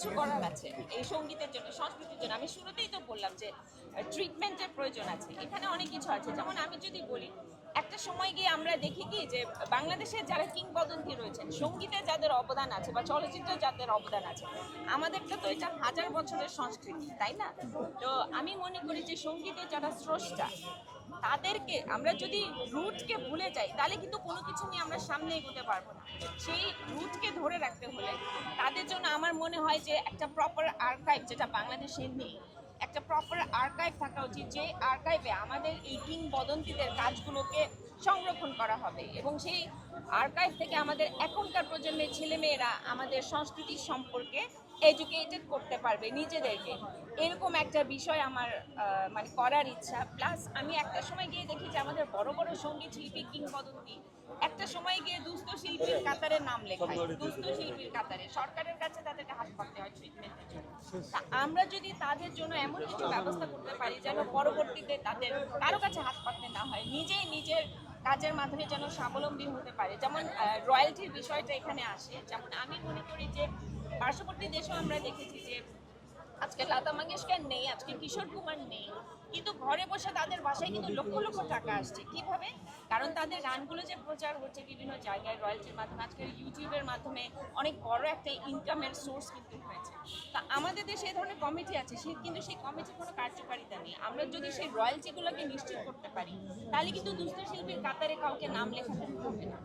কিছু করার আছে এই সঙ্গীতের জন্য, সংস্কৃতির জন্য। আমি শুরুতেই তো বললাম যে ট্রিটমেন্টের প্রয়োজন আছে, এখানে অনেক কিছু আছে। যেমন আমি যদি বলি, একটা সময় গিয়ে আমরা দেখি কি যে বাংলাদেশের যারা কিংবদন্তি রয়েছেন, সঙ্গীতে যাদের অবদান আছে বা চলচ্চিত্রে যাদের অবদান আছে, আমাদেরটা তো এটা হাজার বছরের সংস্কৃতি, তাই না? তো আমি মনে করি যে সঙ্গীতের যারা স্রষ্টা, তাদেরকে আমরা যদি রুটকে ভুলে যাই, তাহলে কিন্তু কোনো কিছু নিয়ে আমরা সামনে এগোতে পারবো না। সেই রুটকে ধরে রাখতে হলে তাদের জন্য আমার মনে হয় যে একটা প্রপার আর্কাইভ, যেটা বাংলাদেশে নেই, একটা প্রপার আর্কাইভ থাকা উচিত, যে আর্কাইভে আমাদের এই কিংবদন্তিদের কাজগুলোকে সংরক্ষণ করা হবে, এবং সেই আর্কাইভ থেকে আমাদের এখনকার প্রজন্মের ছেলেমেয়েরা আমাদের সংস্কৃতি সম্পর্কে এডুকেটেড করতে পারবে নিজেদেরকে। এরকম একটা বিষয় আমার মানে করার ইচ্ছা। প্লাস আমি একটা সময় গিয়ে দেখি যে আমাদের বড় বড় সঙ্গীত শিল্পী কিংবদন্তি একটা সময় গিয়ে দুস্থ শিল্পীর কাতারে নাম লেখায়, দুস্থ শিল্পীর কাতারে সরকারের কাছে তাদেরকে হাত পাততে হয় ট্রিটমেন্টের জন্য। তা আমরা যদি তাদের জন্য এমন কিছু ব্যবস্থা করতে পারি যেন পরবর্তীতে তাদের কারো কাছে হাত পাততে না হয়, নিজেই নিজের কাজের মাধ্যমে যেন স্বাবলম্বী হতে পারে। যেমন রয়্যালটির বিষয়টা এখানে আসে। যেমন আমি মনে করি যে পার্শ্ববর্তী দেশেও আমরা দেখেছি যে আজকে লতা মঙ্গেশকর নেই, আজকে কিশোর কুমার নেই, কিন্তু ঘরে বসে তাদের বাসায় কিন্তু লক্ষ লক্ষ টাকা আসছে। কিভাবে? কারণ তাদের গানগুলো যে প্রচার হচ্ছে বিভিন্ন জায়গায় রয়্যালটির মাধ্যমে, আজকে ইউটিউবের মাধ্যমে অনেক বড় একটা ইনকামের সোর্স কিন্তু হয়েছে। তা আমাদের দেশে এই ধরনের কমিটি আছে, কিন্তু সেই কমিটির কোনো কার্যকারিতা নেই। আমরা যদি সেই রয়্যালটিগুলোকে নিশ্চিত করতে পারি, তাহলে কিন্তু দুস্থ শিল্পীর কাতারে কাউকে নাম লেখাতে হবে না।